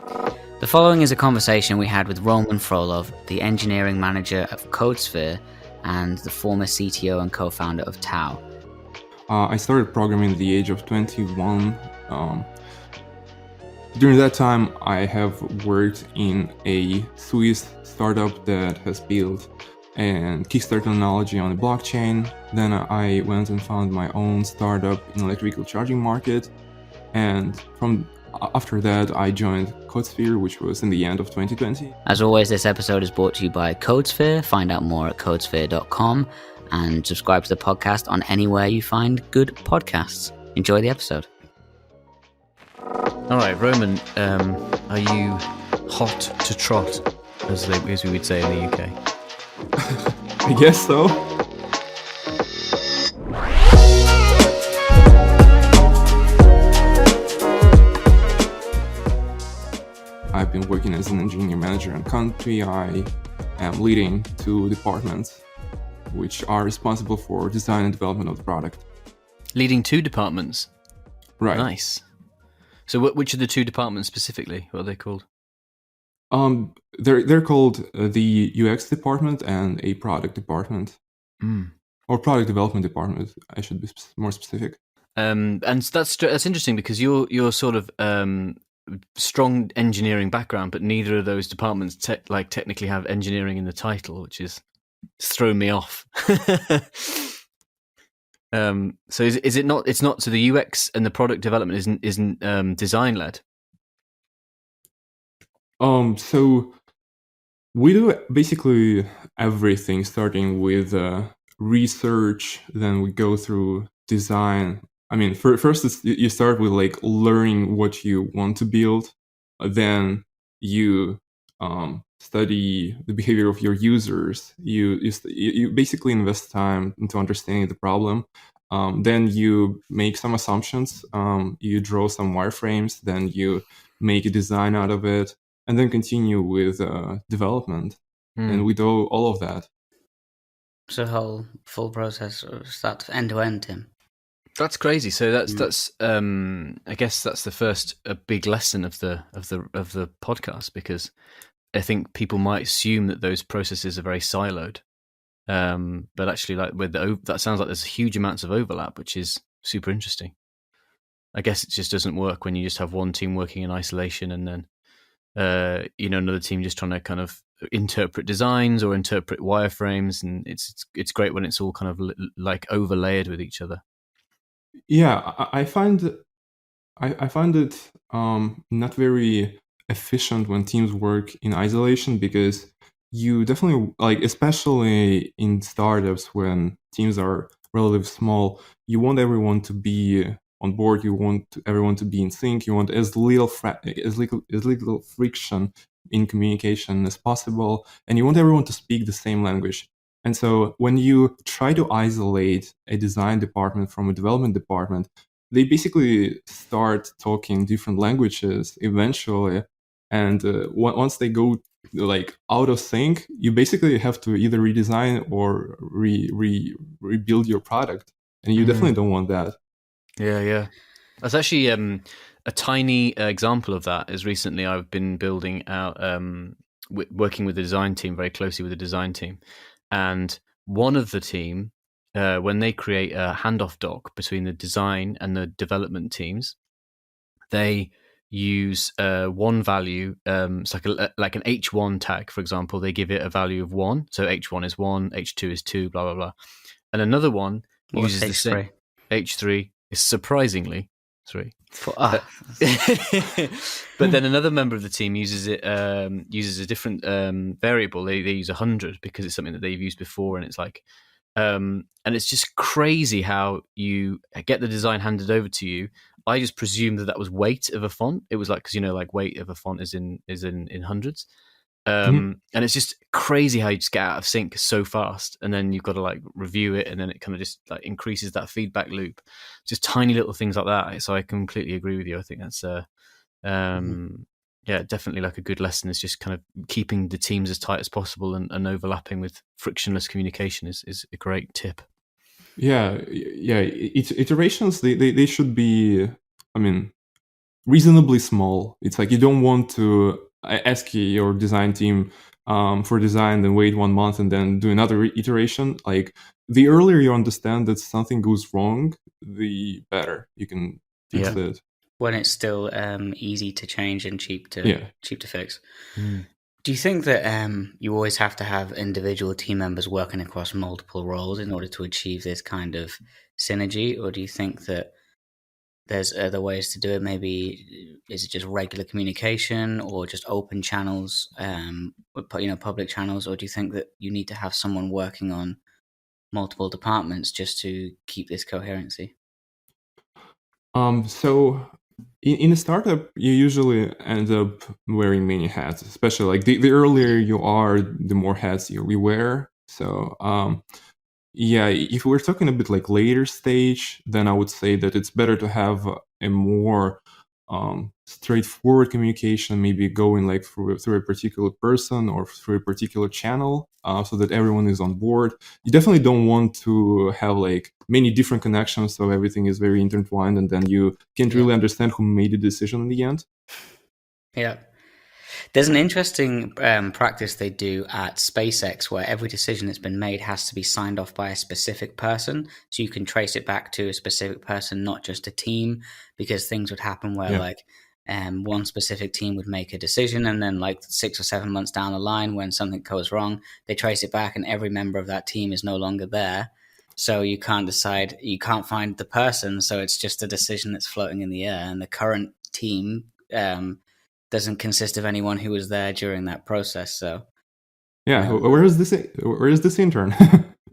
The following is a conversation we had with Roman Frolov, the engineering manager of Codesphere and the former CTO and co-founder of Tau. I started programming at the age of 21. During that time, I have worked in a Swiss startup that has built and Kickstarter technology on the blockchain. Then I went and found my own startup in electric vehicle charging market. And after that, I joined Codesphere, which was in the end of 2020. As always, this episode is brought to you by Codesphere. Find out more at codesphere.com and subscribe to the podcast on anywhere you find good podcasts. Enjoy the episode. All right, Roman, are you hot to trot, as we would say in the UK? I guess so. I've been working as an engineering manager in country. I am leading 2 departments which are responsible for design and development of the product. Leading 2 departments? Right. Nice. So which are the 2 departments specifically? What are they called? They're called the UX department and a product department. Or product development department, I should be more specific. And that's interesting because you're sort of strong engineering background, but neither of those departments technically have engineering in the title, which is thrown me off. So is it not? It's not. So the UX and the product development isn't design led. So we do basically everything, starting with research, then we go through design. I mean, first you start with like learning what you want to build, then you study the behavior of your users. You basically invest time into understanding the problem. Then you make some assumptions. You draw some wireframes. Then you make a design out of it, and then continue with development. And we do all of that. So the whole full process, start to end to end, Tim. That's crazy. So that's I guess that's the first big lesson of the podcast, because I think people might assume that those processes are very siloed, but actually, like that sounds like there's huge amounts of overlap, which is super interesting. I guess it just doesn't work when you just have one team working in isolation and then another team just trying to kind of interpret designs or interpret wireframes, and it's great when it's all kind of like overlayered with each other. Yeah, I find it not very efficient when teams work in isolation, because you definitely, like, especially in startups when teams are relatively small, you want everyone to be on board. You want everyone to be in sync. You want as little friction in communication as possible, and you want everyone to speak the same language. And so when you try to isolate a design department from a development department, they basically start talking different languages eventually. And once they go like out of sync, you basically have to either redesign or rebuild your product. And you definitely don't want that. Yeah. That's actually a tiny example of that is recently I've been building out, working with the design team, very closely with the design team. And one of the team, when they create a handoff doc between the design and the development teams, they use one value. It's like an H1 tag, for example. They give it a value of 1. So H1 is 1, H2 is 2, blah, blah, blah. And another one uses the same. H3 is surprisingly 3. But then another member of the team uses a different variable. They use 100 because it's something that they've used before, and it's like, and it's just crazy how you get the design handed over to you. I just presumed that was weight of a font. It was like, because like weight of a font is in hundreds. And it's just crazy how you just get out of sync so fast, and then you've got to like review it, and then it kind of just like increases that feedback loop. Just tiny little things like that. So I completely agree with you. I think that's definitely like a good lesson is just kind of keeping the teams as tight as possible and overlapping with frictionless communication is a great tip. Yeah. Iterations, they should be, I mean, reasonably small. It's like you don't want to ask your design team for design, then wait 1 month and then do another iteration. Like the earlier you understand that something goes wrong, the better you can fix it. When it's still easy to change and cheap to fix. Do you think that you always have to have individual team members working across multiple roles in order to achieve this kind of synergy, or do you think that there's other ways to do it? Maybe is it just regular communication or just open channels, public channels, or do you think that you need to have someone working on multiple departments just to keep this coherency? So in a startup, you usually end up wearing many hats, especially like the earlier you are, the more hats you wear. So if we're talking a bit like later stage, then I would say that it's better to have a more straightforward communication, maybe going like through a particular person or through a particular channel, so that everyone is on board. You definitely don't want to have like many different connections, so everything is very intertwined, and then you can't really understand who made the decision in the end. Yeah. There's an interesting practice they do at SpaceX where every decision that's been made has to be signed off by a specific person. So you can trace it back to a specific person, not just a team, because things would happen where one specific team would make a decision and then like 6 or 7 months down the line when something goes wrong, they trace it back and every member of that team is no longer there. So you can't decide, you can't find the person. So it's just a decision that's floating in the air, and the current team doesn't consist of anyone who was there during that process. So where is this intern?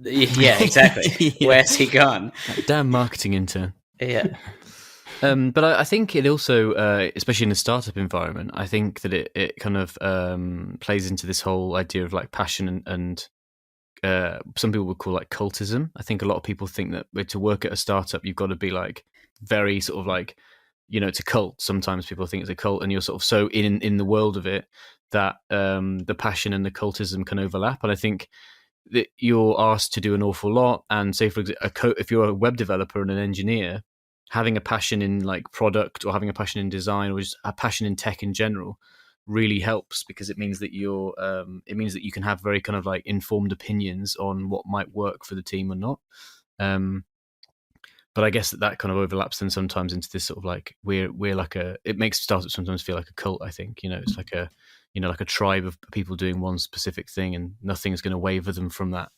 Yeah, exactly. Where's he gone? That damn marketing intern. Yeah. But I think it also, especially in a startup environment, I think that it kind of plays into this whole idea of like passion and some people would call like cultism. I think a lot of people think that to work at a startup, you've got to be like very sort of like, it's a cult. Sometimes people think it's a cult, and you're sort of so in the world of it that the passion and the cultism can overlap. And I think that you're asked to do an awful lot. And say, for example, if you're a web developer and an engineer, having a passion in like product or having a passion in design or just a passion in tech in general really helps, because it means that you can have very kind of like informed opinions on what might work for the team or not. But I guess that kind of overlaps then sometimes into this sort of like we're like it makes startups sometimes feel like a cult. I think it's like a tribe of people doing one specific thing, and nothing's going to waver them from that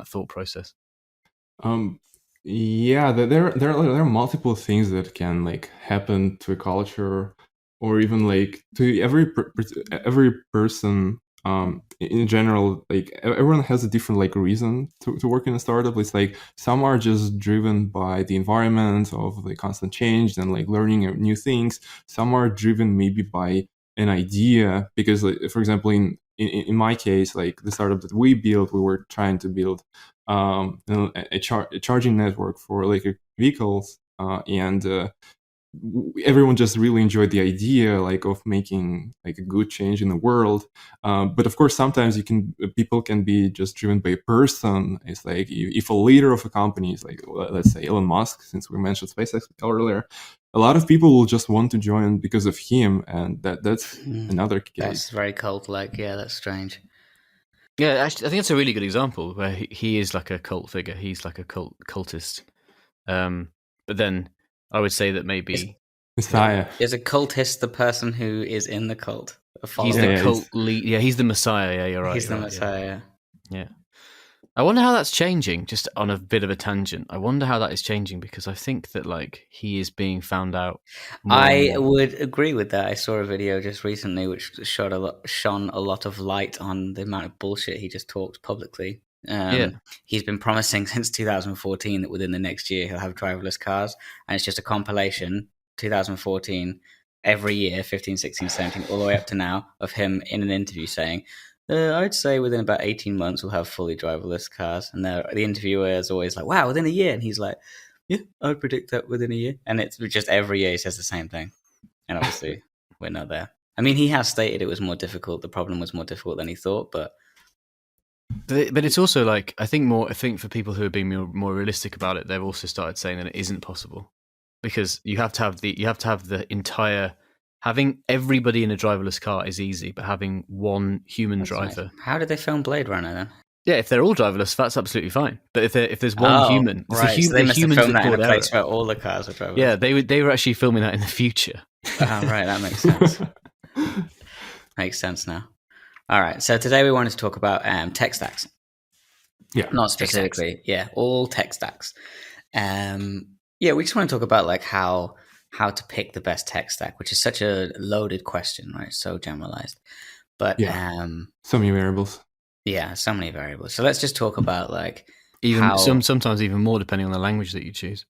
thought process. There are multiple things that can like happen to a culture, or even like to every person. In general, like everyone has a different like reason to work in a startup. It's like some are just driven by the environment of the constant change and like learning new things. Some are driven maybe by an idea, because like, for example, in my case, like the startup that we built, we were trying to build a charging network for electric vehicles, and everyone just really enjoyed the idea like of making like a good change in the world, but of course sometimes people can be just driven by a person. It's like if a leader of a company is like, let's say Elon Musk, since we mentioned SpaceX earlier, a lot of people will just want to join because of him, and that's another case. That's very cult-like. Yeah, that's strange. Yeah, actually, I think it's a really good example where he is like a cult figure. He's like a cultist. But then I would say that maybe Messiah. Is a cultist the person who is in the cult? He's the cult lead. Yeah, he's the Messiah. Yeah, you're right. He's the Messiah. Yeah. I wonder how that's changing. Just on a bit of a tangent, I wonder how that is changing, because I think that like he is being found out. I would agree with that. I saw a video just recently which shone a lot of light on the amount of bullshit he just talks publicly. He's been promising since 2014 that within the next year he'll have driverless cars, and it's just a compilation 2014 every year, 15, 16, 17, all the way up to now, of him in an interview saying, I'd say within about 18 months we'll have fully driverless cars. And the interviewer is always like, wow, within a year. And he's like, yeah, I would predict that within a year. And it's just every year he says the same thing. And obviously we're not there. I mean, he has stated it was more difficult. The problem was more difficult than he thought, but it's also like, I think for people who are being more realistic about it, they've also started saying that it isn't possible. because you have to have the entire. Having everybody in a driverless car is easy, but having one human driver. Nice. How did they film Blade Runner then? Yeah, if they're all driverless, that's absolutely fine. But if there's one human, it's right. So they must have humans filmed that in a place error. where all the cars are driverless. Yeah, they were actually filming that in the future. Right, that makes sense. Makes sense now. All right, so today we wanted to talk about tech stacks. Yeah, not specifically. Yeah, all tech stacks. We just want to talk about like how to pick the best tech stack, which is such a loaded question, right? So generalized, but so many variables. Yeah, so many variables. So let's just talk about like sometimes even more depending on the language that you choose.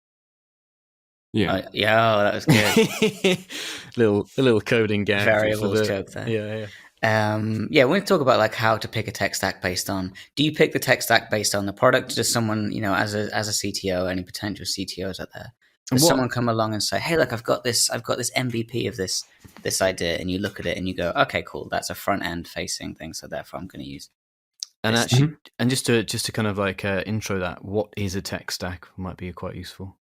Yeah, that was good. a little coding gag. Variables joke there. Yeah. We want to talk about like how to pick a tech stack based on. Do you pick the tech stack based on the product? Does someone, as a CTO, any potential CTOs out there? Does someone come along and say, "Hey, look, I've got this MVP of this idea," and you look at it and you go, "Okay, cool, that's a front end facing thing, so therefore I'm going to use." And actually, and just to kind of like intro that, what is a tech stack might be quite useful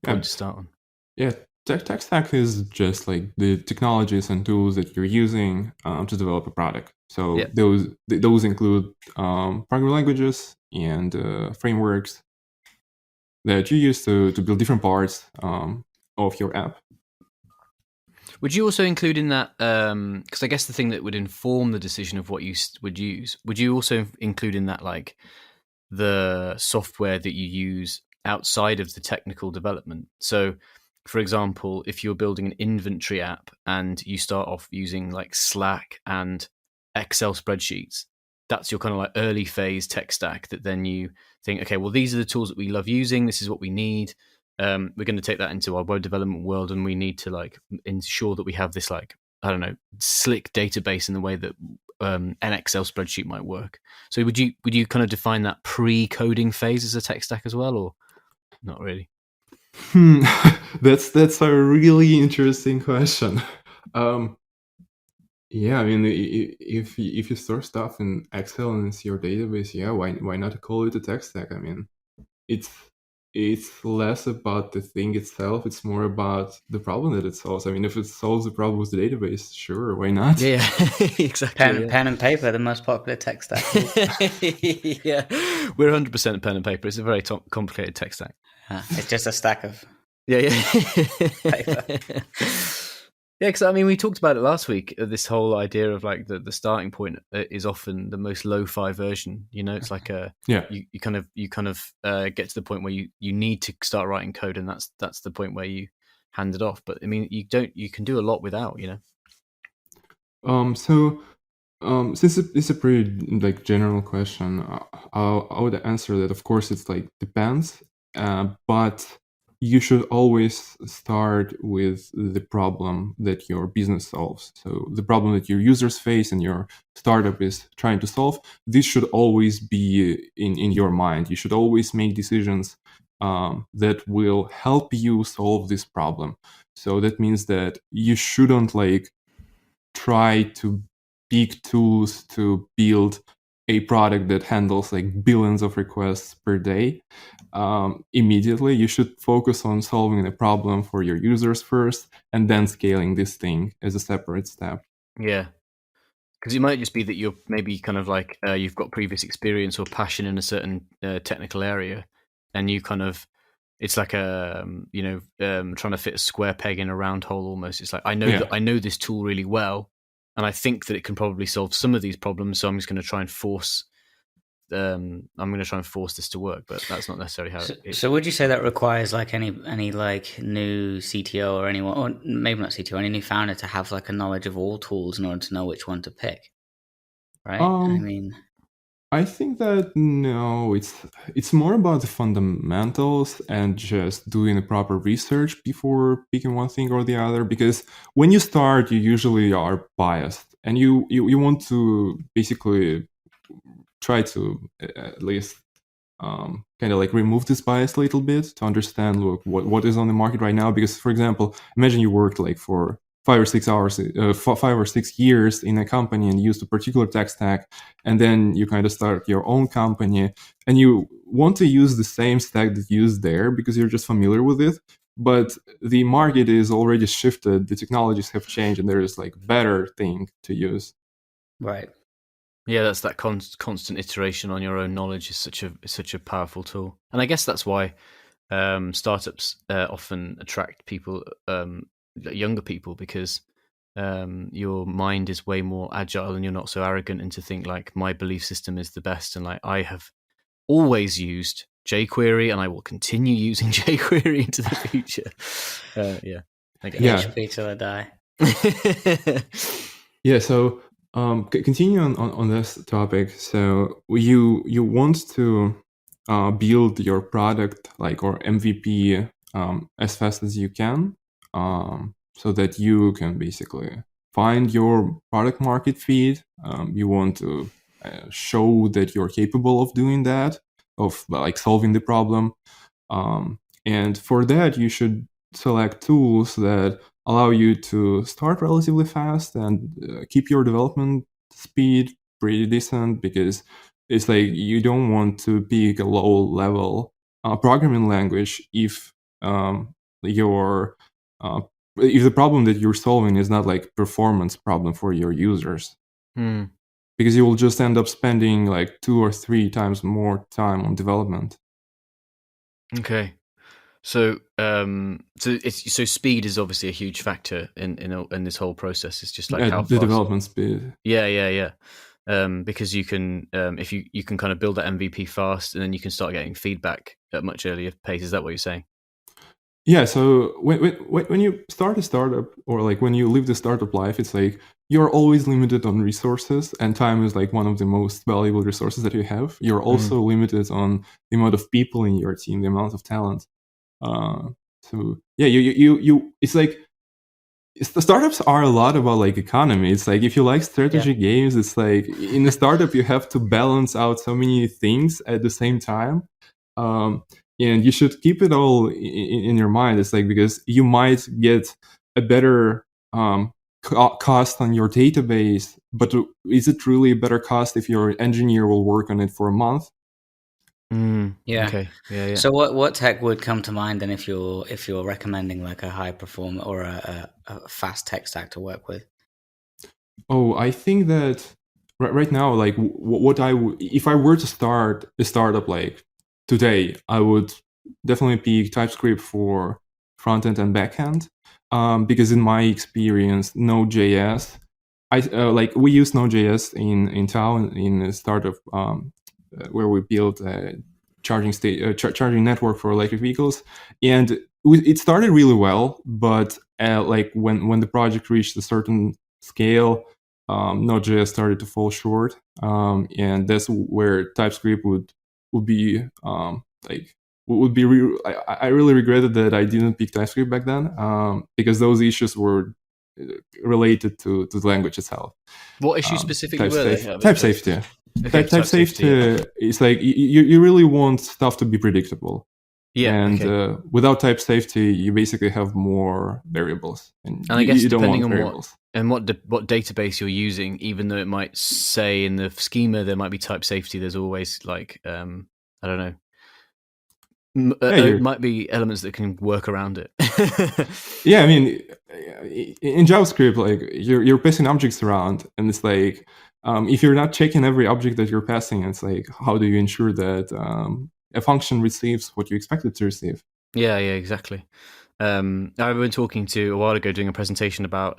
point to start on. Yeah, tech stack is just like the technologies and tools that you're using to develop a product. So those include programming languages and frameworks that you use to build different parts of your app. Would you also include in that, because I guess the thing that would inform the decision of what you would use, would you also include in that like the software that you use outside of the technical development? So, for example, if you're building an inventory app and you start off using like Slack and Excel spreadsheets, that's your kind of like early phase tech stack that then you think, okay, well, these are the tools that we love using. This is what we need. We're going to take that into our web development world, and we need to like ensure that we have this like, I don't know, slick database in the way that an Excel spreadsheet might work. So would you kind of define that pre-coding phase as a tech stack as well, or not really? That's a really interesting question. Yeah, I mean, if you store stuff in Excel and it's your database, why not call it a tech stack? I mean, it's less about the thing itself. It's more about the problem that it solves. I mean, if it solves the problem with the database, sure, why not? Yeah, exactly. Pen and paper, the most popular tech stack. Yeah, we're 100% pen and paper. It's a very complicated tech stack. It's just a stack of paper. Yeah, because I mean, we talked about it last week. This whole idea of like the starting point is often the most lo-fi version. It's like you kind of get to the point where you need to start writing code, and that's the point where you hand it off. But I mean, you can do a lot without. Since it's a pretty like general question, I would answer that. Of course, it's like depends, but you should always start with the problem that your business solves. So the problem that your users face and your startup is trying to solve, this should always be in your mind. You should always make decisions that will help you solve this problem. So that means that you shouldn't like try to pick tools to build a product that handles like billions of requests per day. Immediately, you should focus on solving the problem for your users first, and then scaling this thing as a separate step. Yeah, because it might just be that you're maybe kind of like you've got previous experience or passion in a certain technical area, and you kind of it's like trying to fit a square peg in a round hole almost. It's like I know this tool really well, and I think that it can probably solve some of these problems, so I'm just going to try and force. I'm going to try and force this to work, but that's not necessarily how. So, would you say that requires like any like new CTO or anyone, or maybe not CTO, any new founder to have like a knowledge of all tools in order to know which one to pick? Right. I think that no, it's more about the fundamentals and just doing the proper research before picking one thing or the other. Because when you start, you usually are biased, and you want to basically try to at least kind of like remove this bias a little bit to understand what is on the market right now. Because, for example, imagine you worked like for 5 or 6 years in a company and used a particular tech stack, and then you kind of start your own company and you want to use the same stack that you used there because you're just familiar with it. but the market is already shifted. The technologies have changed, and there is like better thing to use. Right. Yeah, that's that constant iteration on your own knowledge is such a powerful tool, and I guess that's why startups often attract people, younger people, because your mind is way more agile, and you're not so arrogant and to think like my belief system is the best, and like I have always used jQuery and I will continue using jQuery into the future. Yeah, I guess. Yeah. HP till I die. Yeah. So continue on this topic. So you want to build your product like or MVP as fast as you can, so that you can basically find your product market fit. You want to show that you're capable of doing that, of like solving the problem. And for that, you should select tools that allow you to start relatively fast and keep your development speed pretty decent, because it's like you don't want to pick a low level programming language if your if the problem that you're solving is not like performance problem for your users. Because you will just end up spending like 2 or 3 times more time on development. Okay. So, so speed is obviously a huge factor in this whole process. It's just like how the fast development speed. Yeah. Because you can, if you can kind of build that MVP fast, and then you can start getting feedback at much earlier pace. Is that what you're saying? Yeah. So when you start a startup, or like when you live the startup life, it's like you're always limited on resources, and time is like one of the most valuable resources that you have. You're also limited on the amount of people in your team, the amount of talent. So yeah, you it's like the startups are a lot about like economy. It's like if you like strategy games, it's like in a startup you have to balance out so many things at the same time, and you should keep it all in your mind. It's like because you might get a better cost on your database, but is it really a better cost if your engineer will work on it for a month? Yeah. Okay. Yeah. So what tech would come to mind then if you're recommending like a high performer or a fast tech stack to work with? Oh, I think that right now, like what I would, if I were to start a startup like today, I would definitely pick TypeScript for front end and back end, because in my experience, Node.js, like we use Node.js in town in a startup where we built a charging network for electric vehicles, and it started really well, but like when the project reached a certain scale, Node.js started to fall short, and that's where TypeScript would be like would be. I really regretted that I didn't pick TypeScript back then, because those issues were related to the language itself. What issues specifically were they? Type safety. Okay, type safety is like you really want stuff to be predictable. Yeah, and without type safety, you basically have more variables, and I guess you don't depending want on variables. what database you're using, even though it might say in the schema there might be type safety, there's always like I don't know. It might be elements that can work around it. Yeah, I mean, in JavaScript, like you're passing objects around, and it's like if you're not checking every object that you're passing, it's like how do you ensure that a function receives what you expect it to receive? Yeah, exactly. I've been talking to a while ago, doing a presentation about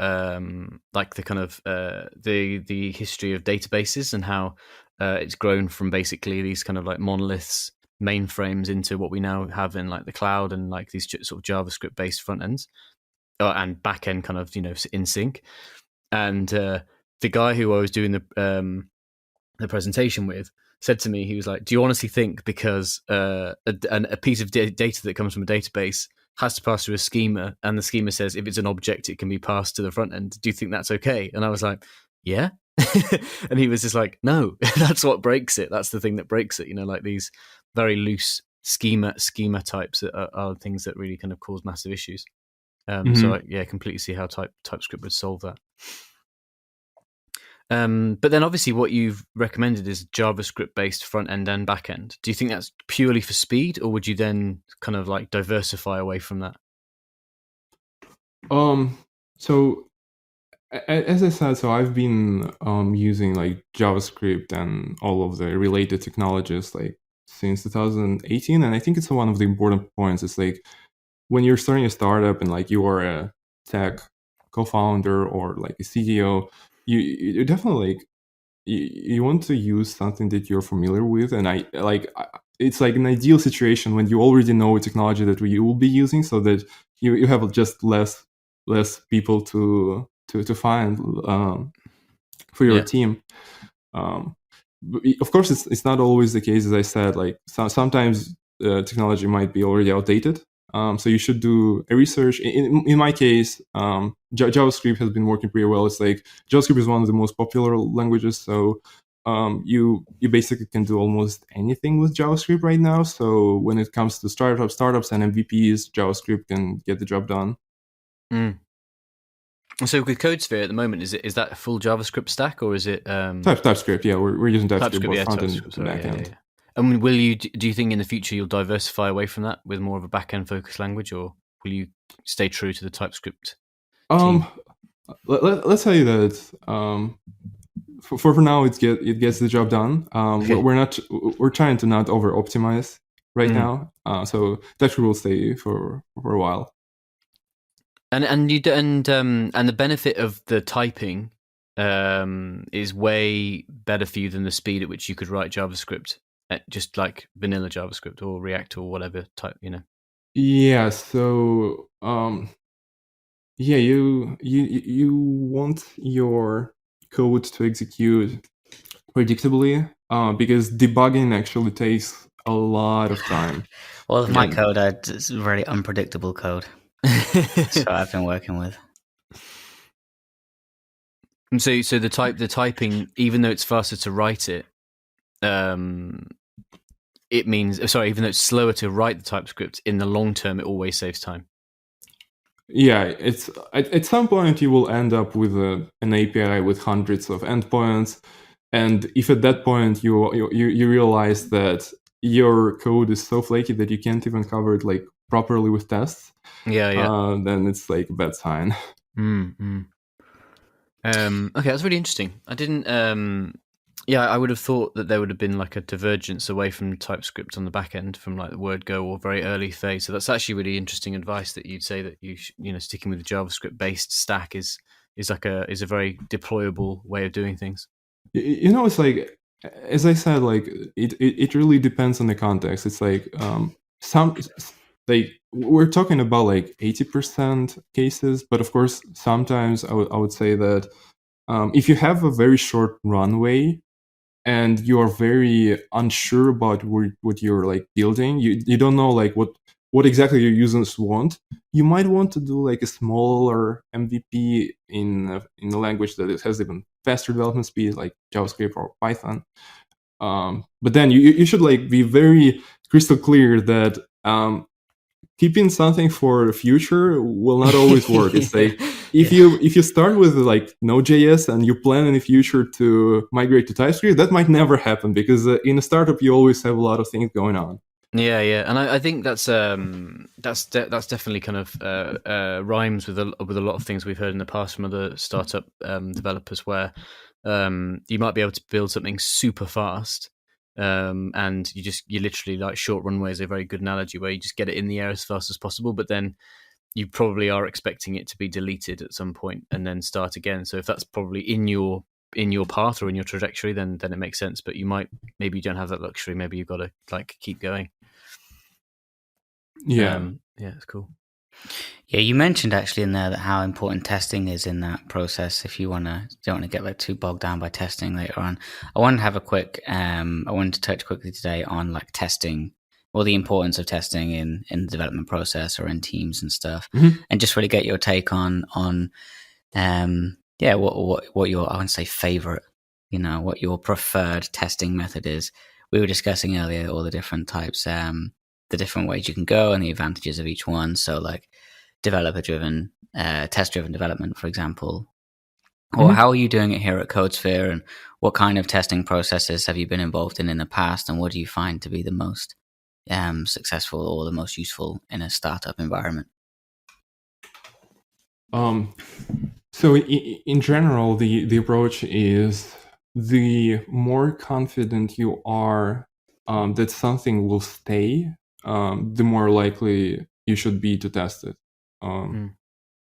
like the kind of the history of databases and how it's grown from basically these kind of like monoliths, mainframes, into what we now have in like the cloud and like these sort of JavaScript based front ends and back end kind of in sync. And the guy who I was doing the presentation with said to me, he was like, "Do you honestly think because a piece of data that comes from a database has to pass through a schema, and the schema says if it's an object it can be passed to the front end, do you think that's okay?" And I was like, "Yeah." And he was just like, "No, that's what breaks it. That's the thing that breaks it. Like these very loose schema types are things that really kind of cause massive issues." So I completely see how TypeScript would solve that. But then obviously what you've recommended is JavaScript based front end and back end. Do you think that's purely for speed, or would you then kind of like diversify away from that? So as I said, so I've been using like JavaScript and all of the related technologies like since 2018, and I think it's one of the important points. It's like when you're starting a startup and like you are a tech co-founder or like a CTO, you definitely like you want to use something that you're familiar with, and it's like an ideal situation when you already know a technology that you will be using, so that you have just less people to find for your team. Of course, it's not always the case, as I said. Like sometimes technology might be already outdated. So you should do a research. In my case, JavaScript has been working pretty well. It's like JavaScript is one of the most popular languages, so you basically can do almost anything with JavaScript right now. So when it comes to startups and MVPs, JavaScript can get the job done. Mm. So with Codesphere at the moment, is that a full JavaScript stack, or is it TypeScript? Yeah, we're using TypeScript both front and back end. Yeah. And do you think in the future you'll diversify away from that with more of a back end focused language, or will you stay true to the TypeScript team? Let's say that for now it gets the job done. Okay. We're trying to not over optimize right now. So TypeScript will stay for a while. And the benefit of the typing is way better for you than the speed at which you could write JavaScript, just like vanilla JavaScript or React or whatever type, you know. Yeah. So you want your code to execute predictably because debugging actually takes a lot of time. All of my code is very unpredictable code. That's what I've been working with. And so the typing, even though it's faster to write it, even though it's slower to write the TypeScript, in the long term, it always saves time. Yeah, it's at some point you will end up with an API with hundreds of endpoints, and if at that point you realize that your code is so flaky that you can't even cover it like properly with tests, then it's like a bad sign. Okay, that's really interesting. I didn't. I would have thought that there would have been like a divergence away from TypeScript on the back end from like the word go or very early phase. So that's actually really interesting advice that you'd say that sticking with the JavaScript based stack is a very deployable way of doing things. It's like, as I said, like it really depends on the context. It's like we're talking about like 80% cases, but of course sometimes I would say that if you have a very short runway and you are very unsure about what you're like building, you don't know like what exactly your users want, you might want to do like a smaller MVP in a language that has even faster development speed, like JavaScript or Python. But then you should like be very crystal clear that keeping something for the future will not always work. It's like if you start with like Node.js and you plan in the future to migrate to TypeScript, that might never happen because in a startup you always have a lot of things going on. Yeah, and I think that's definitely kind of rhymes with a lot of things we've heard in the past from other startup developers, where you might be able to build something super fast, and you literally like short runway is a very good analogy where you just get it in the air as fast as possible, but then you probably are expecting it to be deleted at some point and then start again. So if that's probably in your path or in your trajectory, then it makes sense. But maybe you don't have that luxury. Maybe you've got to like keep going. Yeah, it's cool. Yeah, you mentioned actually in there that how important testing is in that process. If you don't want to get like too bogged down by testing later on, I wanted to have I wanted to touch quickly today on like testing, or the importance of testing in the development process or in teams and stuff, and just really get your take on what your, I wouldn't say favorite, what your preferred testing method is. We were discussing earlier all the different types, the different ways you can go and the advantages of each one. So like developer-driven, test-driven development, for example. Or how are you doing it here at Codesphere, and what kind of testing processes have you been involved in the past, and what do you find to be the most successful or the most useful in a startup environment? So in general, the approach is the more confident you are that something will stay, the more likely you should be to test it.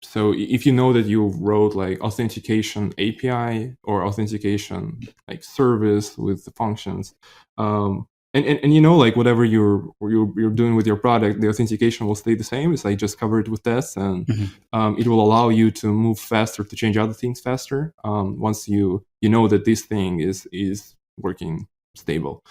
So if you know that you wrote like authentication API or authentication like service with the functions, and you know, like whatever you're doing with your product, the authentication will stay the same. It's like just covered with tests, and it will allow you to move faster, to change other things faster. Once you know that this thing is working stable.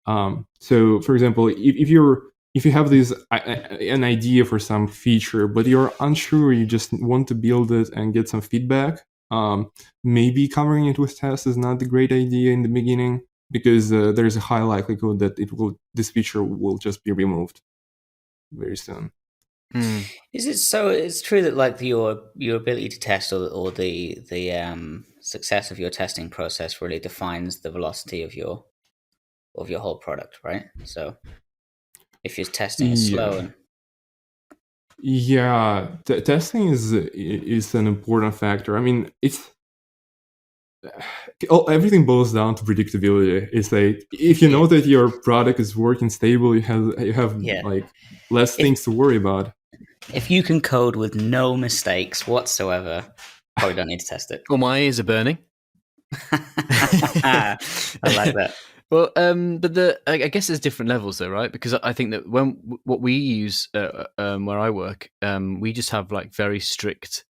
So, for example, if you have this an idea for some feature, but you're unsure, you just want to build it and get some feedback, maybe covering it with tests is not the great idea in the beginning, because there's a high likelihood that this feature will just be removed very soon. Is it so? It's true that like your ability to test or the success of your testing process really defines the velocity of your whole product, right? So if your testing is slow, testing is an important factor. I mean, everything boils down to predictability. It's like if you know that your product is working stable, you have like less things to worry about. If you can code with no mistakes whatsoever, probably don't need to test it. Well, my ears are burning. I like that. Well, but I guess there's different levels though, right? Because I think that what we use where I work, we just have like very strict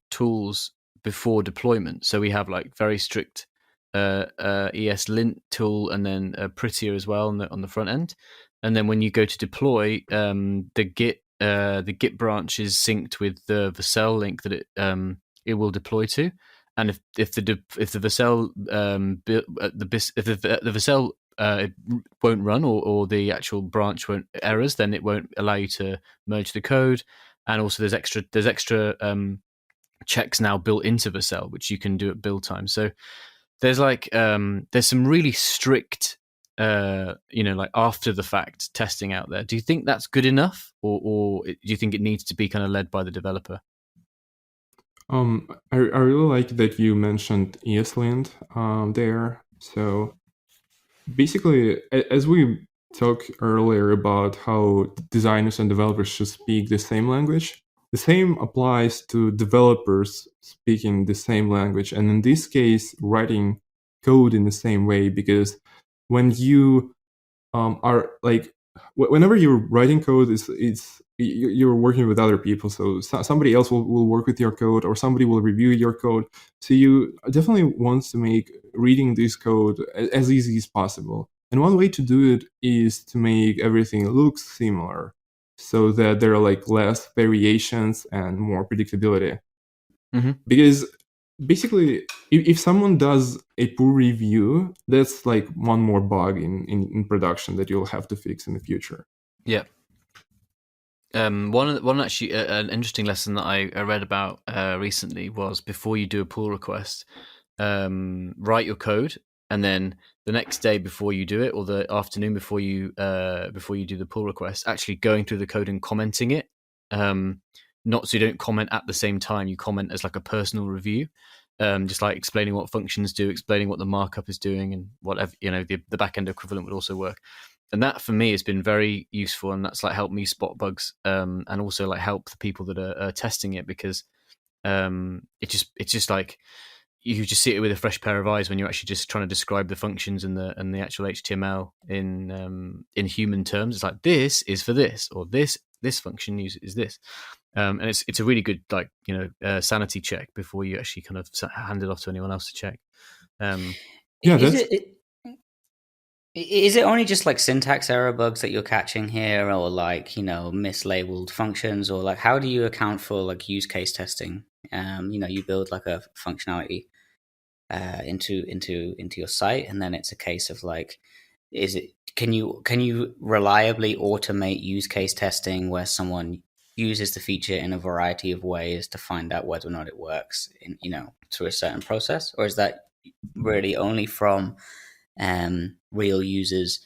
tools before deployment. So we have like very strict ESLint tool, and then Prettier as well on the front end. And then when you go to deploy, the Git branch is synced with the Vercel link that it will deploy to. And if the Vercel the Vercel won't run, or the actual branch won't errors, then it won't allow you to merge the code. And also there's extra checks now built into Vercel, which you can do at build time. So there's like there's some really strict like after the fact testing out there. Do you think that's good enough, or do you think it needs to be kind of led by the developer? I really like that you mentioned ESLint there. So basically, as we talked earlier about how designers and developers should speak the same language, the same applies to developers speaking the same language, and in this case, writing code in the same way. Because when you are like, whenever you're writing code, you're working with other people, so somebody else will work with your code, or somebody will review your code. So you definitely want to make reading this code as easy as possible. And one way to do it is to make everything look similar, so that there are like less variations and more predictability. Because basically, if someone does a poor review, that's like one more bug in production that you'll have to fix in the future. Yeah. One actually an interesting lesson that I read about recently was, before you do a pull request, write your code, and then the next day before you do it, or the afternoon before you do the pull request, actually going through the code and commenting it. Not so you don't comment at the same time, you comment as like a personal review, just like explaining what functions do, explaining what the markup is doing, and whatever, the backend equivalent would also work. And that for me has been very useful, and that's like helped me spot bugs, and also like help the people that are testing it, because it's just like you just see it with a fresh pair of eyes when you're actually just trying to describe the functions and the actual HTML in human terms. It's like, this is for this, or this function is this, and it's a really good sanity check before you actually kind of hand it off to anyone else to check. Is it only just like syntax error bugs that you're catching here, or like mislabeled functions, or like how do you account for like use case testing? You build like a functionality into your site, and then it's a case of like, can you reliably automate use case testing where someone uses the feature in a variety of ways to find out whether or not it works through a certain process, or is that really only from real users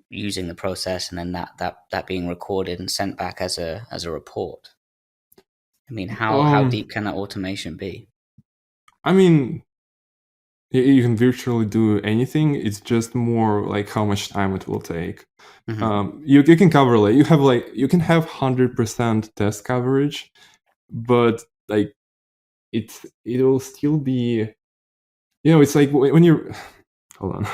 using the process, and then that being recorded and sent back as a report? I mean, how deep can that automation be? I mean, you can virtually do anything. It's just more like how much time it will take. Mm-hmm. You can cover you can have 100% test coverage, but like it'll still be, it's like when you're hold on.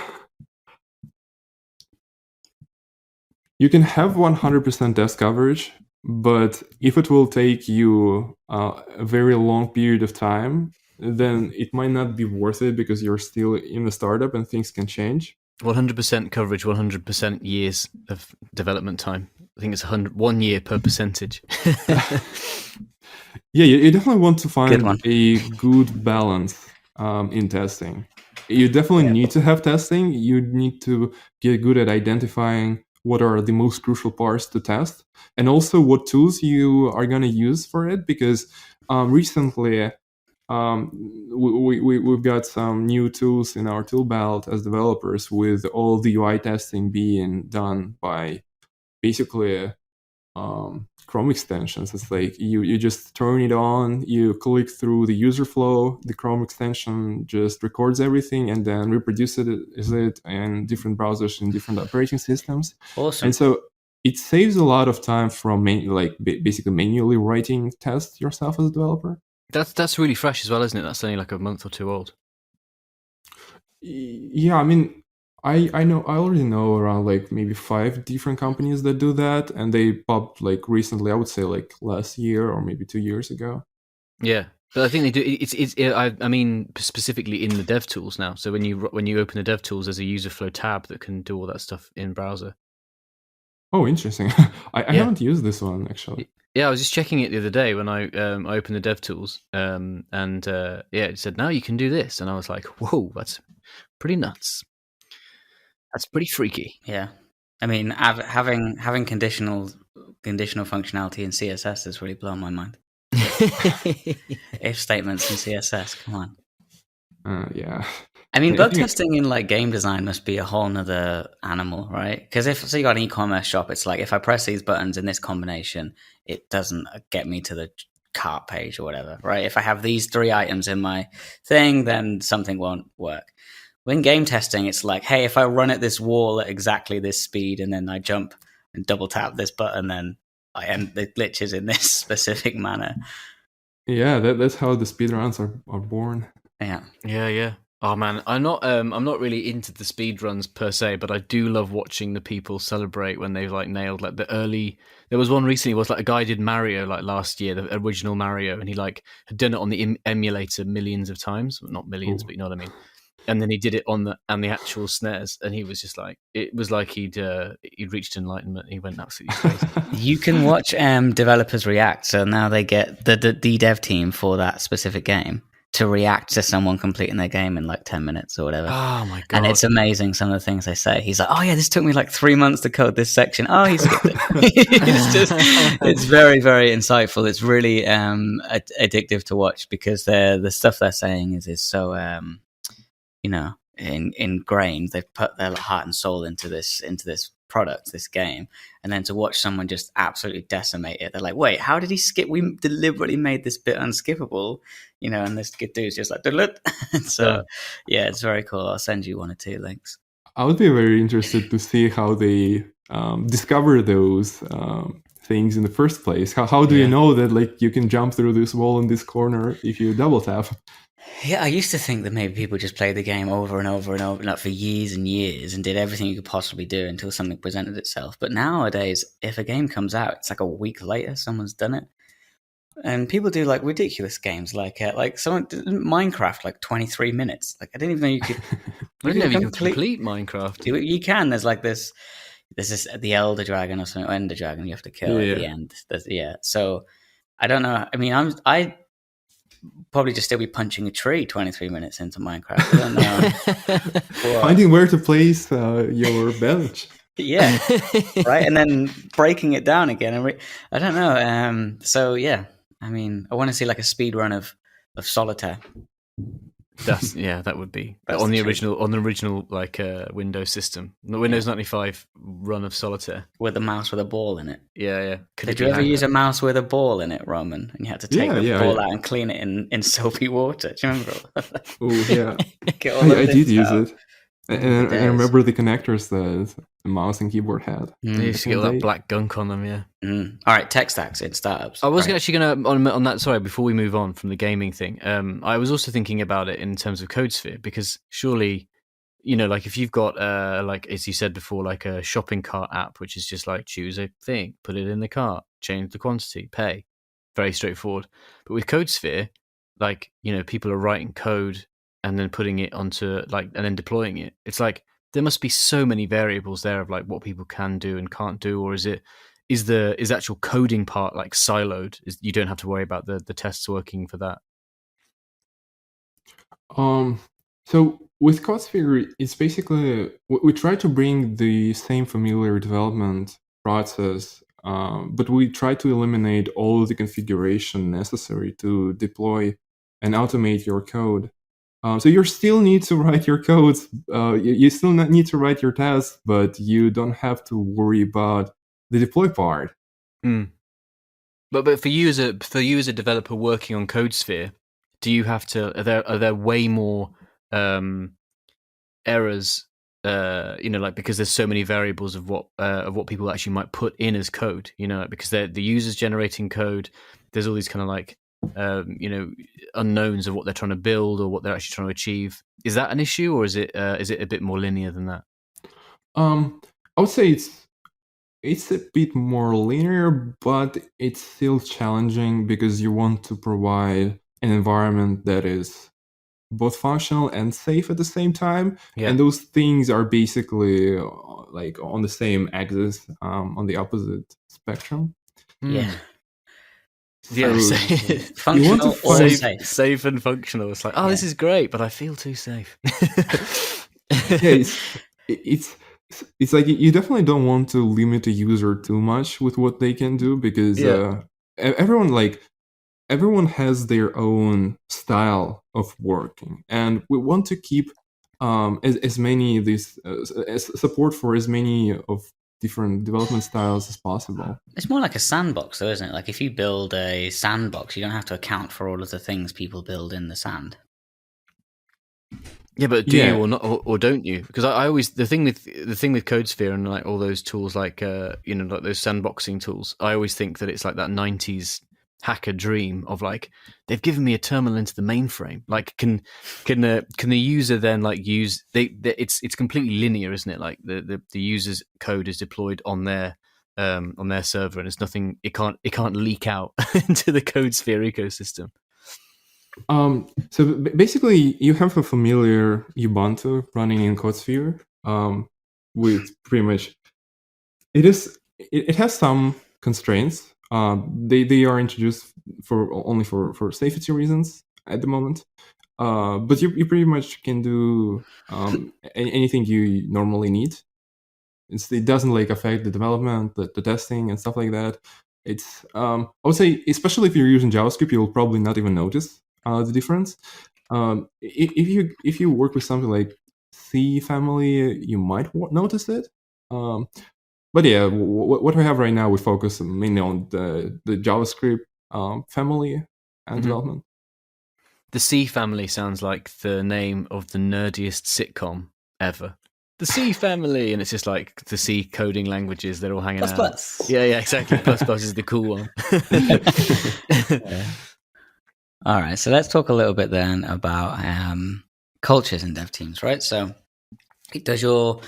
You can have 100% test coverage, but if it will take you a very long period of time, then it might not be worth it because you're still in a startup and things can change. 100% coverage, 100% years of development time. I think it's 1 year per percentage. Yeah, you definitely want to find one. a good balance in testing. You definitely need to have testing. You need to get good at identifying what are the most crucial parts to test, and also what tools you are going to use for it. Because recently, we've got some new tools in our tool belt as developers, with all the UI testing being done by basically Chrome extensions. It's like you just turn it on, you click through the user flow, the Chrome extension just records everything and then reproduces it in different browsers in different operating systems. Awesome. And so it saves a lot of time from basically manually writing tests yourself as a developer. That's really fresh as well, isn't it? That's only like a month or two old. Yeah, I mean, I already know around like maybe 5 different companies that do that, and they popped like recently. I would say like last year or maybe 2 years ago. Yeah, but I think they do. I mean, specifically in the dev tools now. So when you open the dev tools, there's a user flow tab that can do all that stuff in browser. Oh, interesting. I haven't used this one actually. Yeah, I was just checking it the other day when I opened the dev tools, and it said now you can do this, and I was like, whoa, that's pretty nuts. That's pretty freaky. Yeah, I mean, having conditional functionality in CSS has really blown my mind. If statements in CSS, come on. Yeah. I mean, bug testing in like game design must be a whole nother animal, right? Because if you got an e-commerce shop, it's like if I press these buttons in this combination, it doesn't get me to the cart page or whatever, right? If I have these 3 items in my thing, then something won't work. When game testing, it's like, hey, if I run at this wall at exactly this speed and then I jump and double tap this button, then I end the glitches in this specific manner. Yeah, that's how the speedruns are born. Yeah. Oh man, I'm not really into the speed runs per se, but I do love watching the people celebrate when they've like nailed like the early. There was one recently, was like a guy did Mario like last year, the original Mario, and he like had done it on the emulator millions of times, not millions, but you know what I mean. And then he did it on the actual SNES, and he was just like, it was like he'd reached enlightenment. He went absolutely crazy. You can watch developers react. So now they get the dev team for that specific game to react to someone completing their game in like 10 minutes or whatever. Oh my god! And it's amazing some of the things they say. He's like, "Oh yeah, this took me like 3 months to code this section. Oh, he skipped it." It's very, very insightful. It's really addictive to watch because the stuff they're saying is so ingrained. They've put their heart and soul into this product, this game, and then to watch someone just absolutely decimate it. They're like, wait, how did he skip? We deliberately made this bit unskippable, and this dude's just like, so yeah, it's very cool. I'll send you 1 or 2 links. I would be very interested to see how they discover those things in the first place. How do you know that like you can jump through this wall in this corner if you double tap? Yeah, I used to think that maybe people just played the game over and over and over, like for years and years, and did everything you could possibly do until something presented itself. But nowadays, if a game comes out, it's like a week later, someone's done it. And people do like ridiculous games, like someone Minecraft, like 23 minutes. Like I didn't even know you could. I didn't know you can complete Minecraft. You can. There's like this. There's this the Elder Dragon or something, Ender Dragon. You have to kill at the end. So I don't know. I mean, I probably just still be punching a tree 23 minutes into Minecraft. I don't know. Finding where to place your bench. Yeah, right, and then breaking it down again. And I don't know. So yeah, I mean, I want to see like a speed run of Solitaire. That would be That's on the trick. original like Windows system, the Windows 95 run of Solitaire. With a mouse with a ball in it. Yeah. Did you ever use a mouse with a ball in it, Roman? And you had to take the ball out and clean it in soapy water. Do you remember? Oh yeah, Get all I did use out. it. And I remember the connectors that the mouse and keyboard had. They used to get all that black gunk on them, yeah. All right, tech stacks in startups. I was actually going to, on that, sorry, before we move on from the gaming thing, I was also thinking about it in terms of Codesphere, because surely, like if you've got, like as you said before, like a shopping cart app, which is just like choose a thing, put it in the cart, change the quantity, pay. Very straightforward. But with Codesphere, like, people are writing code and then putting it onto and then deploying it. It's like there must be so many variables there of like what people can do and can't do, or is the actual coding part like siloed? You don't have to worry about the tests working for that. So with Codesphere, it's basically we try to bring the same familiar development process, but we try to eliminate all of the configuration necessary to deploy and automate your code. So you still need to write your codes. You still need to write your tests, but you don't have to worry about the deploy part. But for you as a developer working on Codesphere, do you have to? Are there way more errors? Like because there's so many variables of what people actually might put in as code. Because the users generating code. There's all these kind of like unknowns of what they're trying to build or what they're actually trying to achieve. Is that an issue, or is it a bit more linear than that? I would say it's a bit more linear, but it's still challenging because you want to provide an environment that is both functional and safe at the same time. Yeah. And those things are basically like on the same axis, on the opposite spectrum. Yeah. Yeah, functional or safe and functional. It's like, this is great, but I feel too safe. Yeah, it's like you definitely don't want to limit a user too much with what they can do, because everyone has their own style of working, and we want to keep as many of these support for as many of different development styles as possible. It's more like a sandbox, though, isn't it? Like if you build a sandbox, you don't have to account for all of the things people build in the sand. Yeah, but do you or not, or don't you? Because I always the thing with Codesphere and like all those tools, like like those sandboxing tools, I always think that it's like that 90s hacker dream of like they've given me a terminal into the mainframe. Like can the user then like use it's completely linear, isn't it? Like the user's code is deployed on their server, and it's nothing. It can't leak out into the Codesphere ecosystem. So basically, you have a familiar Ubuntu running in Codesphere, with pretty much it has some constraints. They are introduced only for safety reasons at the moment. But you pretty much can do anything you normally need. It doesn't like affect the development, the testing, and stuff like that. It's I would say, especially if you're using JavaScript, you'll probably not even notice the difference. If you work with something like C family, you might notice it. But yeah, what we have right now, we focus mainly on the JavaScript family and development. The C family sounds like the name of the nerdiest sitcom ever. The C family, and it's just like the C coding languages. They're all hanging out. Plus. Yeah, exactly. Plus is the cool one. Yeah. All right, so let's talk a little bit then about cultures in dev teams, right? So, does your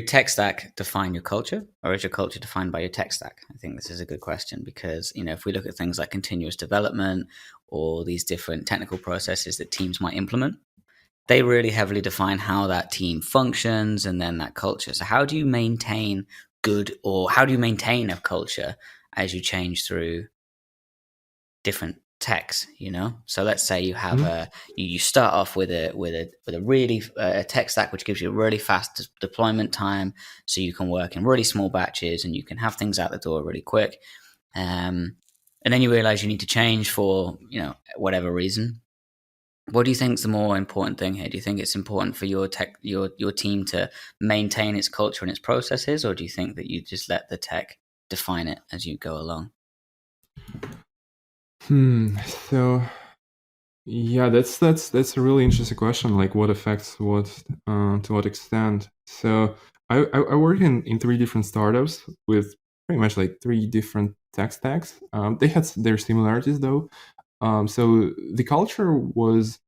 tech stack define your culture, or is your culture defined by your tech stack? I think this is a good question, because if we look at things like continuous development or these different technical processes that teams might implement, they really heavily define how that team functions and then that culture. So how do you maintain a culture as you change through different techs? So let's say you have you start off with a really tech stack which gives you a really fast deployment time, so you can work in really small batches and you can have things out the door really quick. And then you realize you need to change for whatever reason. What do you think is the more important thing here? Do you think it's important for your team to maintain its culture and its processes, or do you think that you just let the tech define it as you go along? So yeah, that's a really interesting question. Like, what affects what to what extent? So I work in 3 different startups with pretty much like 3 different tech stacks. They had their similarities though. So the culture was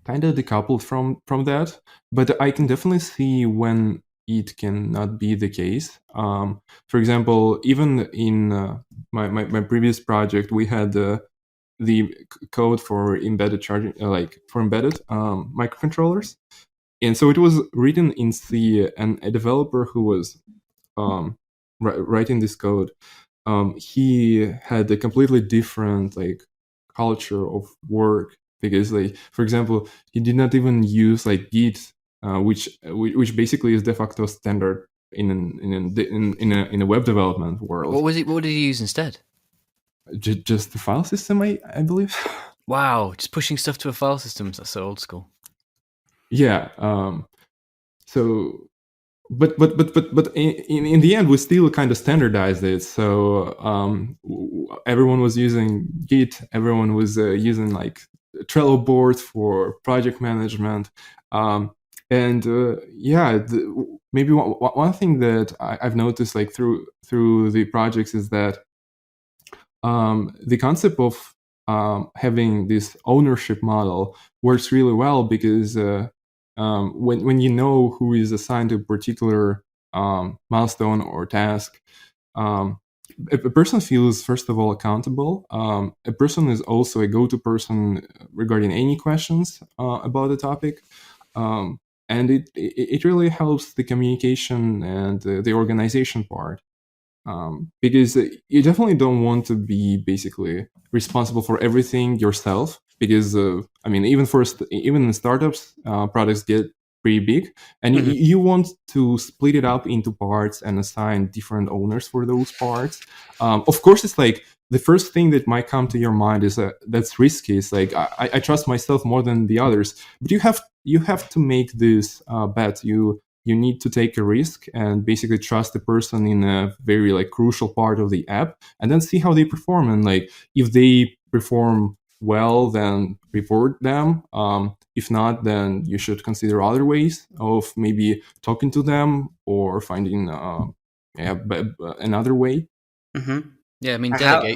kind of decoupled from that, but I can definitely see when it cannot be the case. For example, even in my previous project, we had the code for embedded charging, like for embedded microcontrollers, and so it was written in C, and a developer who was writing this code, he had a completely different like culture of work, because like, for example, he did not even use like Git, which basically is de facto standard in a web development world. What did you use instead? Just the file system, I believe. Wow, just pushing stuff to a file system. That's so old school. Yeah. So, but in the end, we still kind of standardized it. So everyone was using Git. Everyone was using like Trello boards for project management. And maybe one thing that I've noticed like through the projects is that the concept of having this ownership model works really well, because when you know who is assigned to a particular milestone or task, a person feels, first of all, accountable. A person is also a go-to person regarding any questions about the topic. And it really helps the communication and the organization part. Because you definitely don't want to be basically responsible for everything yourself, because even in startups, products get pretty big, and you want to split it up into parts and assign different owners for those parts. Of course, it's like the first thing that might come to your mind is that's risky. It's like I trust myself more than the others, but you have to make this bet. You need to take a risk and basically trust the person in a very like crucial part of the app, and then see how they perform. And like, if they perform well, then reward them. If not, then you should consider other ways of maybe talking to them or finding another way. Mm-hmm. Yeah, I mean,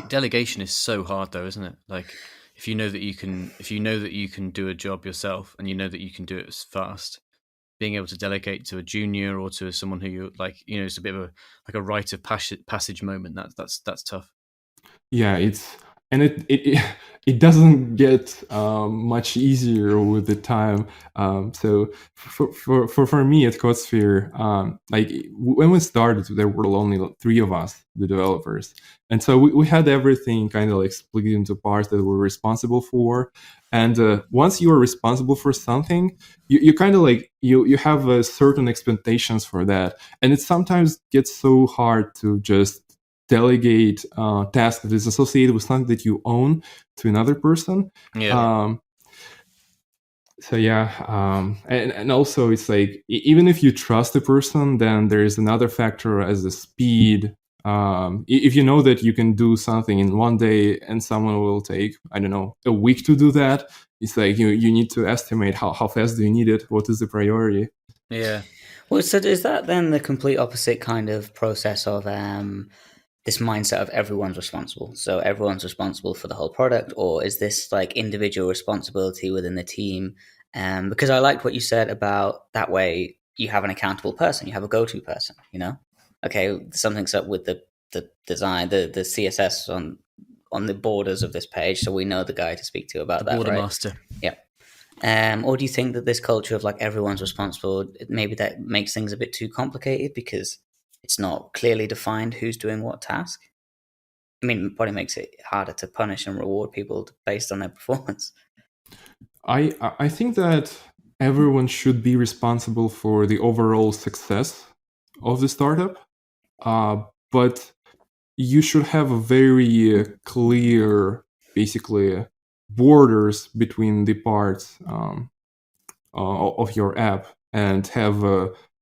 delegation is so hard, though, isn't it? Like, if you know that you can do a job yourself, and you know that you can do it fast, being able to delegate to a junior or to someone who you like, it's a bit of a rite of passage moment. That's tough. Yeah, it doesn't get much easier with the time. So for me at Codesphere, like when we started, there were only 3 of us, the developers, and so we had everything kind of like split into parts that we're responsible for. And once you are responsible for something, you kind of like you have certain expectations for that, and it sometimes gets so hard to just delegate task that is associated with something that you own to another person. Yeah. So yeah, and also it's like, even if you trust the person, then there is another factor as the speed. If you know that you can do something in one day and someone will take, I don't know, a week to do that, it's like you need to estimate how fast do you need it, what is the priority. Yeah. Well, so is that then the complete opposite kind of process of this mindset of everyone's responsible? So everyone's responsible for the whole product, or is this like individual responsibility within the team? Because I liked what you said about that way you have an accountable person, you have a go-to person, Okay, something's up with the design, the CSS on the borders of this page, so we know the guy to speak to about that, border right? master. Yeah. Or do you think that this culture of like everyone's responsible, maybe that makes things a bit too complicated because it's not clearly defined who's doing what task? I mean, it probably makes it harder to punish and reward people based on their performance. I think that everyone should be responsible for the overall success of the startup, but you should have a very clear, basically, borders between the parts of your app, and have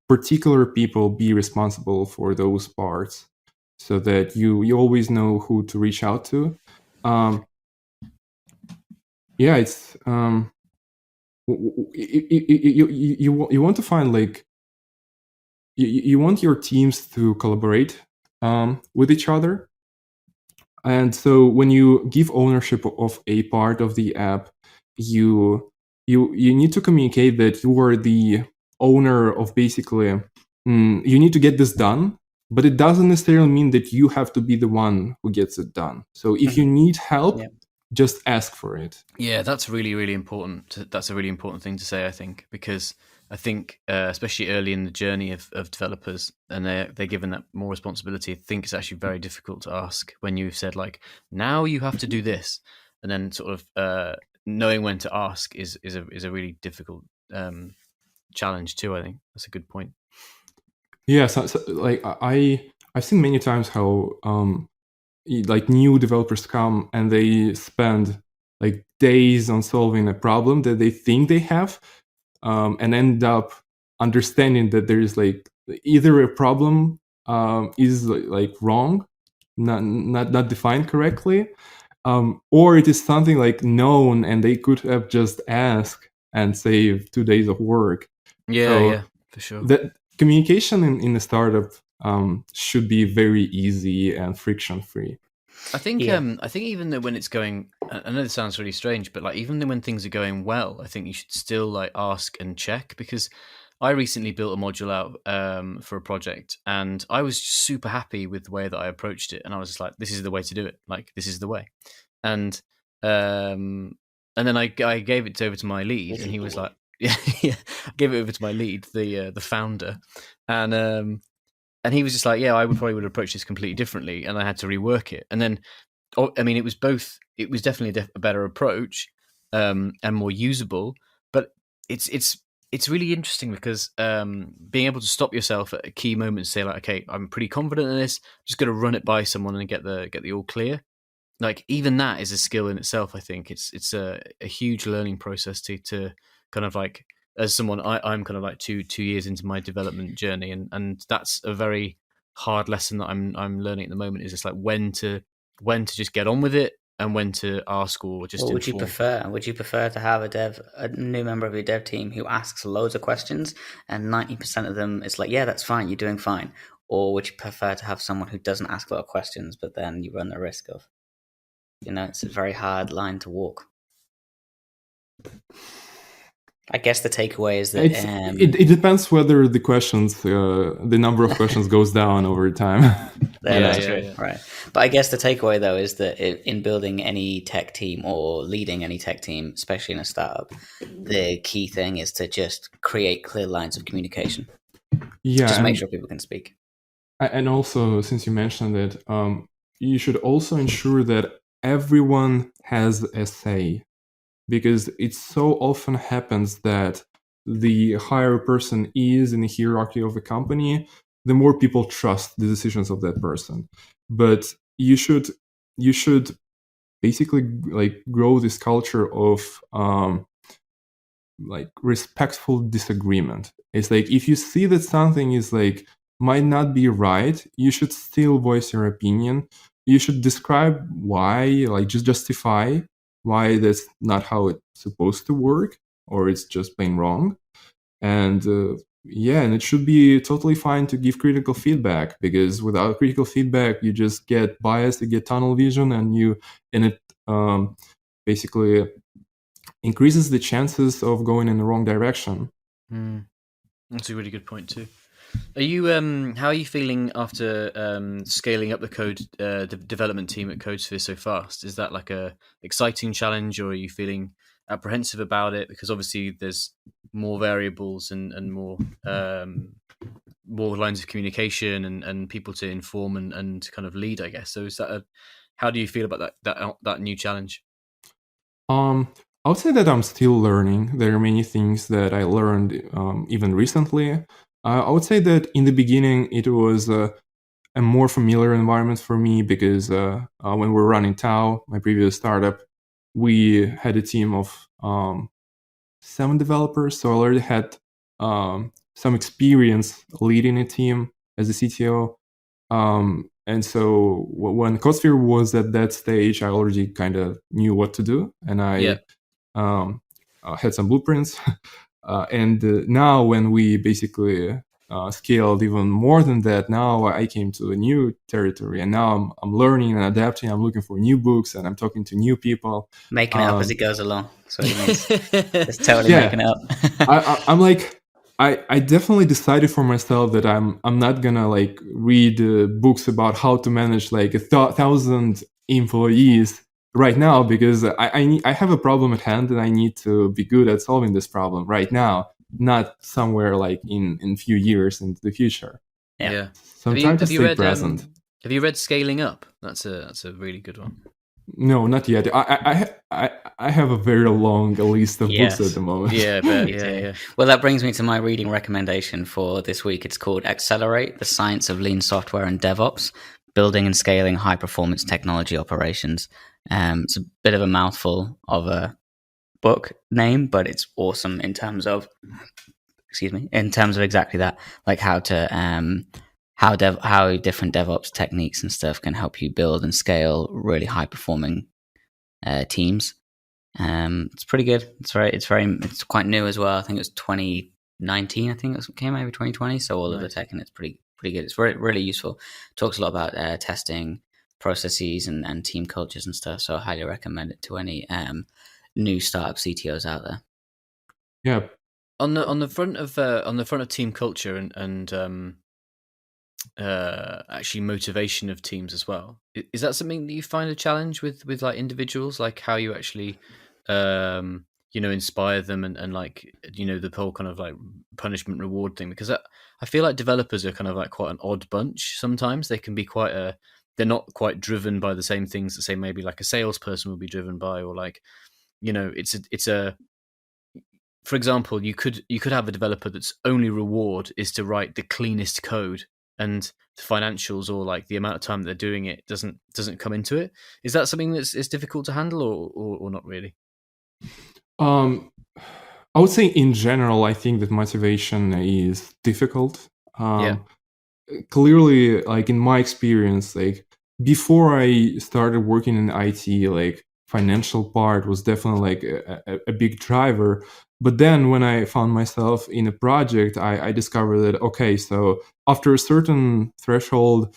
particular people be responsible for those parts, so that you always know who to reach out to. It's you want to find like you want your teams to collaborate with each other. And so when you give ownership of a part of the app, you need to communicate that you are the owner of basically, you need to get this done, but it doesn't necessarily mean that you have to be the one who gets it done. So if you need help, just ask for it. Yeah, that's really, really important. That's a really important thing to say, I think, because I think, especially early in the journey of developers, and they're given that more responsibility, I think it's actually very difficult to ask when you've said, like, now you have to do this, and then sort of knowing when to ask is a really difficult challenge too. I think that's a good point. Yeah, so like I've seen many times how like new developers come and they spend like days on solving a problem that they think they have, and end up understanding that there is like either a problem is like wrong, not defined correctly, or it is something like known and they could have just asked and save 2 days of work. Yeah, for sure. That communication in a startup should be very easy and friction free. I think even though when it's going, I know this sounds really strange, but like even though when things are going well, I think you should still like ask and check, because I recently built a module out for a project, and I was super happy with the way that I approached it, and I was just like, this is the way to do it, like this is the way, and then I gave it over to my lead, and he was like, yeah, I gave it over to my lead, the founder, and he was just like, yeah, I would approach this completely differently, and I had to rework it. And then, I mean, it was definitely a better approach and more usable. But it's really interesting because being able to stop yourself at a key moment and say like, okay, I'm pretty confident in this, I'm just going to run it by someone and get the all clear. Like even that is a skill in itself. I think it's a huge learning process to kind of like, as someone, I'm kind of like two years into my development journey, and that's a very hard lesson that I'm learning at the moment. Is just like when to just get on with it and when to ask or just. What would you prefer? Would you prefer to have a new member of your dev team who asks loads of questions and 90% of them it's like, yeah, that's fine, you're doing fine, or would you prefer to have someone who doesn't ask a lot of questions, but then you run the risk of, it's a very hard line to walk. I guess the takeaway is that it depends whether the questions, the number of questions goes down over time. That's true. Yeah. Right. But I guess the takeaway though is that in building any tech team or leading any tech team, especially in a startup, the key thing is to just create clear lines of communication. Yeah. Just make sure people can speak. And also, since you mentioned it, you should also ensure that everyone has a say. Because it so often happens that the higher a person is in the hierarchy of a company, the more people trust the decisions of that person. But you should basically like grow this culture of like respectful disagreement. It's like if you see that something is like might not be right, you should still voice your opinion. You should describe why, like just justify why that's not how it's supposed to work, or it's just plain wrong. And and it should be totally fine to give critical feedback, because without critical feedback, you just get biased, you get tunnel vision, and it basically increases the chances of going in the wrong direction. That's a really good point too. Are you how are you feeling after scaling up the development team at Codesphere so fast? Is that like a exciting challenge, or are you feeling apprehensive about it? Because obviously there's more variables and more lines of communication and people to inform and kind of lead, I guess. So is that how do you feel about that new challenge? I would say that I'm still learning. There are many things that I learned even recently. I would say that in the beginning it was a more familiar environment for me, because when we were running Tau, my previous startup, we had a team of 7 developers, so I already had some experience leading a team as a CTO. And so when Codesphere was at that stage, I already kind of knew what to do, and I had some blueprints. And now when we basically scaled even more than that, now I came to a new territory, and now I'm learning and adapting. I'm looking for new books, and I'm talking to new people. Making it up as it goes along. So it's totally making it up. I'm like, I definitely decided for myself that I'm not gonna like read books about how to manage like 1,000 employees right now, because I have a problem at hand and I need to be good at solving this problem right now, not somewhere like in few years into the future. Yeah. So I'm trying to stay present. Have you read Scaling Up? That's a really good one. No, not yet. I have a very long list of books at the moment. Yeah, yeah. Well, that brings me to my reading recommendation for this week. It's called Accelerate: The Science of Lean Software and Devops, Building and Scaling High-Performance Technology Operations. It's a bit of a mouthful of a book name, but it's awesome in terms of, exactly that, like how to how different DevOps techniques and stuff can help you build and scale really high performing teams. It's pretty good. It's quite new as well. I think it was 2019. I think it came out over 2020. So all of the tech in it's pretty good. It's really useful. Talks a lot about testing processes and team cultures and stuff. So I highly recommend it to any new startup CTOs out there. Yeah. On the front of team culture and actually motivation of teams as well, is that something that you find a challenge with like individuals, like how you actually inspire them and like the whole kind of like punishment reward thing? Because I feel like developers are kind of like quite an odd bunch sometimes. They can be they're not quite driven by the same things that say maybe like a salesperson would be driven by, or like it's a for example, you could have a developer that's only reward is to write the cleanest code, and the financials or like the amount of time that they're doing it doesn't come into it. Is that something that's difficult to handle, or not really? I would say in general, I think that motivation is difficult. Clearly, like in my experience, like before I started working in IT, like financial part was definitely like a big driver. But then when I found myself in a project, I discovered that, okay, so after a certain threshold,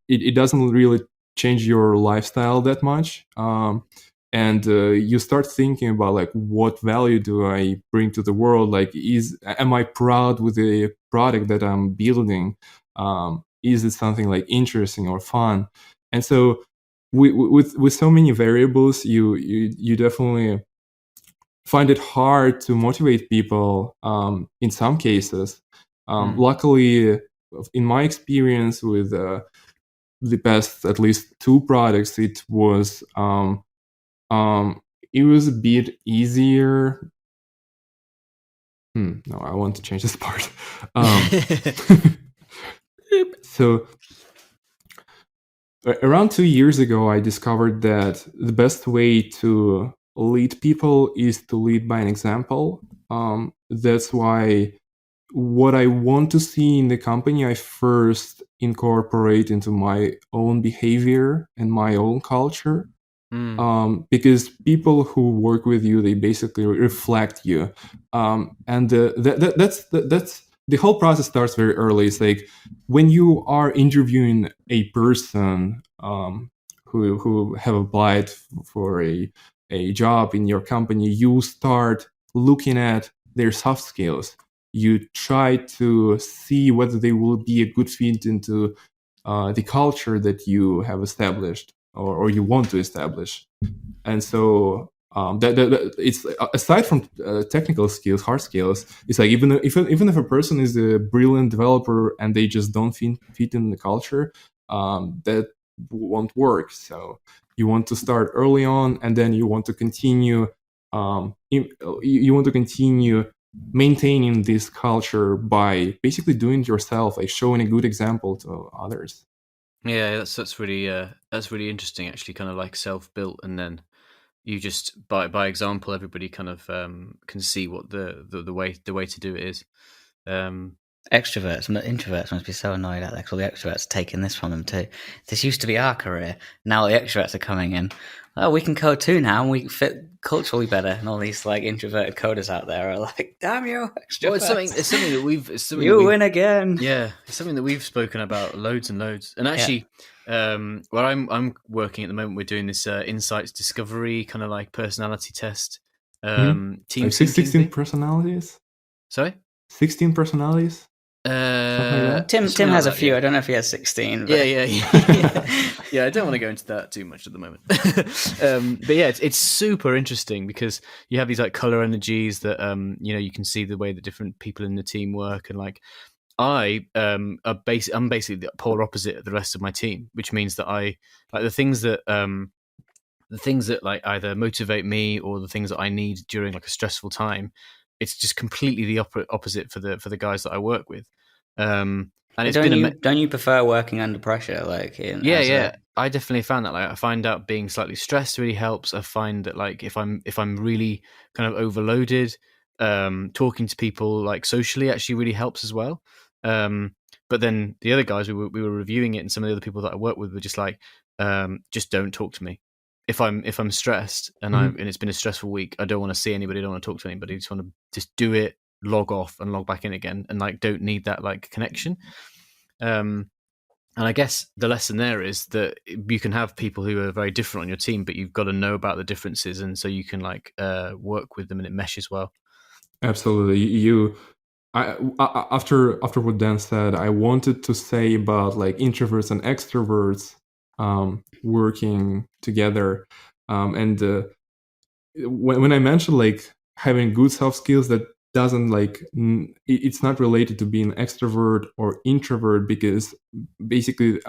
it doesn't really change your lifestyle that much. And you start thinking about like, what value do I bring to the world? Like, am I proud with the product that I'm building? Is it something like interesting or fun? And so with so many variables, you definitely find it hard to motivate people in some cases. Luckily, in my experience with the past at least 2 products, it was a bit easier. No, I want to change this part. So around 2 years ago, I discovered that the best way to lead people is to lead by an example. That's why what I want to see in the company, I first incorporate into my own behavior and my own culture. Because people who work with you, they basically reflect you. And that's the whole process starts very early. It's like when you are interviewing a person who have applied for a job in your company, you start looking at their soft skills. You try to see whether they will be a good fit into the culture that you have established or you want to establish. And so that it's aside from technical skills, hard skills, it's like even if a person is a brilliant developer and they just don't fit in the culture, that won't work. So you want to start early on, and then you want to continue. You want to continue maintaining this culture by basically doing it yourself, like showing a good example to others. Yeah, that's really interesting. Actually, kind of like self-built, and then you just by example, everybody kind of can see what the way to do it is. Introverts must be so annoyed at all the extroverts taking this from them too. This used to be our career. Now the extroverts are coming in. Oh, we can code too now, and we fit culturally better. And all these like introverted coders out there are like, "Damn you, extroverts!" Well, it's something that we've. Win again. Yeah, it's something that we've spoken about loads and loads. And actually, where I'm working at the moment, we're doing this insights discovery kind of like personality test. Team like 16 personalities. Sorry, 16 personalities. Like Tim has a few. I don't know if he has 16. But... Yeah. Yeah, I don't want to go into that too much at the moment. But yeah, it's super interesting because you have these like color energies that you can see the way that different people in the team work, and like I'm basically the polar opposite of the rest of my team, which means that I like the things that like either motivate me or the things that I need during like a stressful time. It's just completely the opposite for the guys that I work with. And it's don't you prefer working under pressure? Like I definitely found that. Like I find out being slightly stressed really helps. I find that like if I'm really kind of overloaded, talking to people like socially actually really helps as well. But then the other guys we were reviewing it, and some of the other people that I work with were just like, just don't talk to me. If I'm stressed and it's been a stressful week, I don't want to see anybody, I don't want to talk to anybody. I just want to just do it, log off and log back in again, and like don't need that like connection. And I guess the lesson there is that you can have people who are very different on your team, but you've got to know about the differences, and so you can like work with them and it meshes well. Absolutely. After what Dan said, I wanted to say about like introverts and extroverts working together, and when I mentioned like having good soft skills, that doesn't like it's not related to being extrovert or introvert, because basically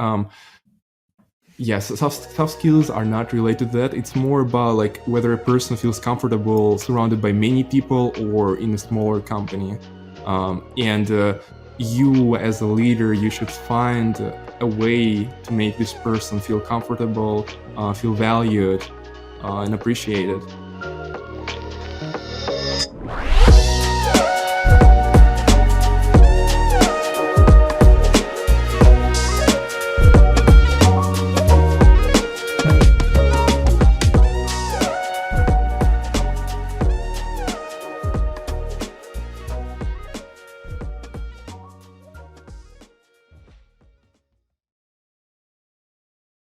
soft skills are not related to that. It's more about like whether a person feels comfortable surrounded by many people or in a smaller company, and you as a leader, you should find a way to make this person feel comfortable, feel valued, and appreciated.